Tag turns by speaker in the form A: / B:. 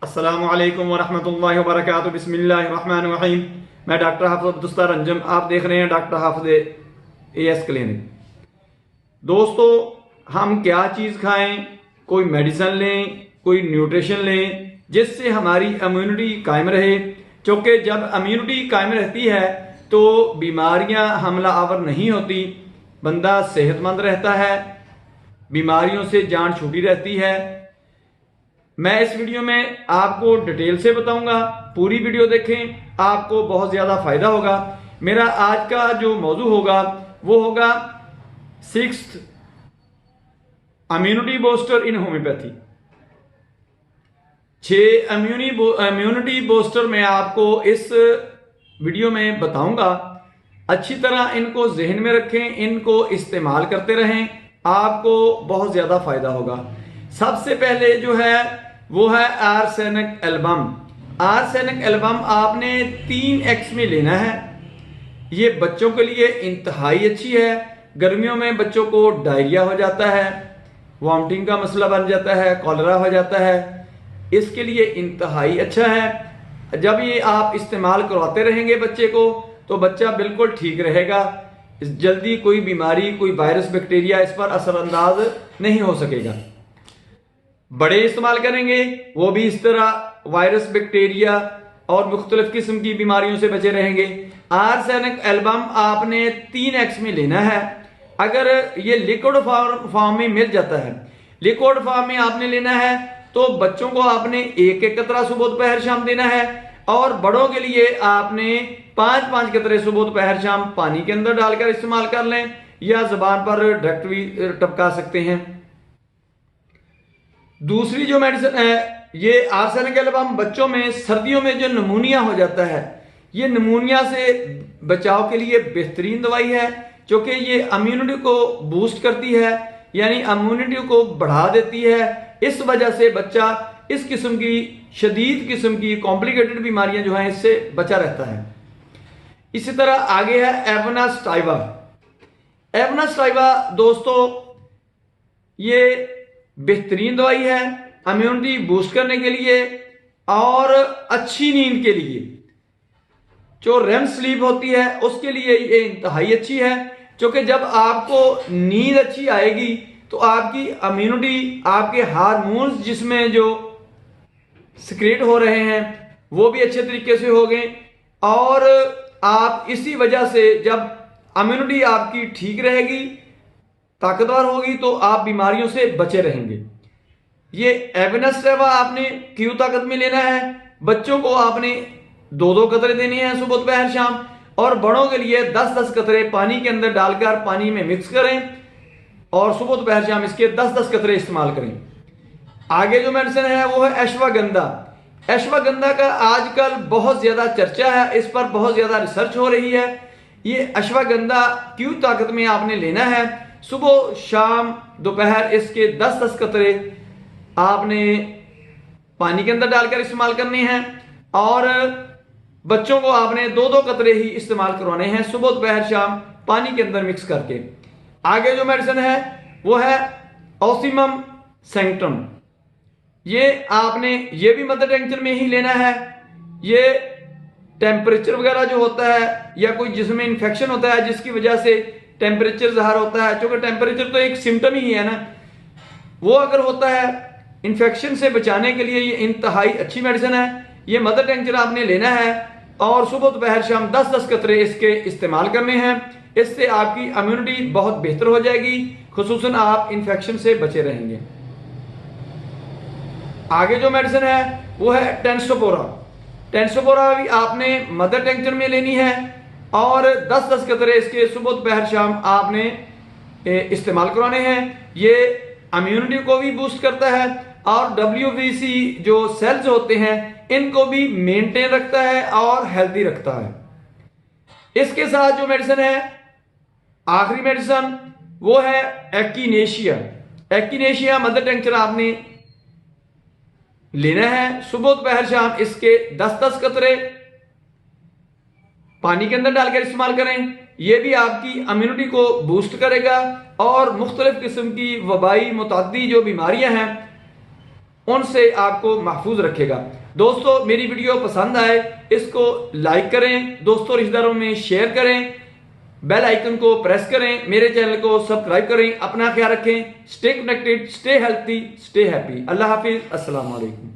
A: अस्सलामु अलैकुम वरहमतुल्लाहि वबरकातुहू। बिस्मिल्लाहिर्रहमानिर्रहीम। मैं डॉक्टर हाफिज अब्दुस्तार अंजम, आप देख रहे हैं डॉक्टर हाफिज एएस क्लिनिक। दोस्तों, हम क्या चीज़ खाएं, कोई मेडिसिन लें, कोई न्यूट्रिशन लें जिससे हमारी इम्यूनिटी कायम रहे, क्योंकि जब इम्यूनिटी कायम रहती है तो बीमारियां हमला आवर नहीं होती, बंदा सेहतमंद रहता है, बीमारियों से जान छूटी रहती है। मैं इस वीडियो में आपको डिटेल से बताऊंगा, पूरी वीडियो देखें, आपको बहुत ज़्यादा फायदा होगा। मेरा आज का जो मौजू होगा वो होगा 6th इम्यूनिटी बूस्टर इन होम्योपैथी। 6 इम्यूनिटी बूस्टर मैं आपको इस वीडियो में बताऊंगा। अच्छी तरह इनको जहन में रखें, इनको इस्तेमाल करते रहें, आपको बहुत ज़्यादा फायदा होगा। सबसे पहले जो है वो है आर्सेनिक एल्बम। आर्सेनिक एल्बम आपने 3x में लेना है। ये बच्चों के लिए इंतहाई अच्छी है। गर्मियों में बच्चों को डायरिया हो जाता है, वॉमिटिंग का मसला बन जाता है, कॉलरा हो जाता है, इसके लिए इंतहाई अच्छा है। जब ये आप इस्तेमाल करवाते रहेंगे बच्चे को तो बच्चा बिल्कुल ठीक रहेगा। जल्दी कोई बीमारी, कोई वायरस, बैक्टीरिया इस पर असरअंदाज नहीं हो सकेगा। बड़े इस्तेमाल करेंगे वो भी इस तरह वायरस, बैक्टीरिया और मुख्तलिफ किस्म की बीमारियों से बचे रहेंगे। आर्सेनिक एल्बम आपने 3x में लेना है। अगर ये लिक्विड फॉर्म में मिल जाता है, लिक्विड फॉर्म में आपने लेना है तो बच्चों को आपने एक एक कतरा सुबह दोपहर शाम देना है, और बड़ों के लिए आपने 5-5 कतरे सुबह दोपहर शाम पानी के अंदर डालकर इस्तेमाल कर लें, या जुबान पर डायरेक्ट भी टपका सकते हैं। दूसरी जो मेडिसिन है ये आर्सेनिक एल्बम बच्चों में सर्दियों में जो नमूनिया हो जाता है, ये नमूनिया से बचाव के लिए बेहतरीन दवाई है, क्योंकि ये इम्यूनिटी को बूस्ट करती है, यानी इम्यूनिटी को बढ़ा देती है। इस वजह से बच्चा इस किस्म की शदीद किस्म की कॉम्प्लिकेटेड बीमारियां जो हैं इससे बचा रहता है। इसी तरह आगे है एवनास्टाइवा। एवनास्टाइवा दोस्तों ये बेहतरीन दवाई है इम्यूनिटी बूस्ट करने के लिए और अच्छी नींद के लिए। जो रेम स्लीप होती है उसके लिए ये इंतहाई अच्छी है, क्योंकि जब आपको नींद अच्छी आएगी तो आपकी इम्यूनिटी, आपके हार्मोन्स जिसमें जो सिक्रेट हो रहे हैं वो भी अच्छे तरीके से हो गए, और आप इसी वजह से जब इम्यूनिटी आपकी ठीक रहेगी, ताकतवर होगी, तो आप बीमारियों से बचे रहेंगे। ये एवनास्टाइवा आपने क्यू ताकत में लेना है। बच्चों को आपने 2-2 कतरे देने हैं सुबह दोपहर शाम, और बड़ों के लिए 10-10 कतरे पानी के अंदर डालकर पानी में मिक्स करें और सुबह दोपहर शाम इसके 10-10 कतरे इस्तेमाल करें। आगे जो मेडिसिन है वो है अश्वगंधा। अश्वगंधा का आजकल बहुत ज्यादा चर्चा है, इस पर बहुत ज्यादा रिसर्च हो रही है। ये अश्वगंधा क्यू ताकत में आपने लेना है। सुबह शाम दोपहर इसके 10-10 कतरे आपने पानी के अंदर डालकर इस्तेमाल करने हैं, और बच्चों को आपने 2-2 कतरे ही इस्तेमाल करवाने हैं सुबह दोपहर शाम पानी के अंदर मिक्स करके। आगे जो मेडिसिन है वो है ऑसिमम सैंक्टम। ये आपने ये भी मदर टेंचर में ही लेना है। ये टेम्परेचर वगैरह जो होता है या कोई जिसमें इन्फेक्शन होता है जिसकी वजह से टेम्परेचर ज़ाहिर होता है, क्योंकि टेम्परेचर तो एक सिम्टम ही है ना, वो अगर होता है इन्फेक्शन से बचाने के लिए ये इंतहाई अच्छी मेडिसिन है। ये मदर टेंचर आपने लेना है और सुबह दोपहर शाम 10-10 कतरे इसके इस्तेमाल करने हैं। इससे आपकी इम्यूनिटी बहुत बेहतर हो जाएगी, खुसूसन आप इन्फेक्शन से बचे रहेंगे। आगे जो मेडिसिन है वो है टेंसोपोरा। टेंसोपोरा भी आपने मदर टेंचर में लेनी है, और 10-10 कतरे इसके सुबह दोपहर शाम आपने इस्तेमाल करवाने हैं। ये इम्यूनिटी को भी बूस्ट करता है और WBC जो सेल्स होते हैं इनको भी मेंटेन रखता है और हेल्दी रखता है। इसके साथ जो मेडिसिन है, आखिरी मेडिसिन वो है एक्किनेशिया। एक्किनेशिया मदर टेंचर आपने लेना है। सुबह दोपहर शाम इसके 10-10 कतरे पानी के अंदर डालकर इस्तेमाल करें। यह भी आपकी इम्यूनिटी को बूस्ट करेगा और मुख्तलिफ किस्म की वबाई मुतादी जो बीमारियां हैं उनसे आपको महफूज रखेगा। दोस्तों मेरी वीडियो पसंद आए इसको लाइक करें, दोस्तों रिश्तेदारों में शेयर करें, बेल आइकन को प्रेस करें, मेरे चैनल को सब्सक्राइब करें। अपना ख्याल रखें। Stay connected, stay healthy, stay happy. अल्लाह हाफिज, अस्सलाम वालेकुम।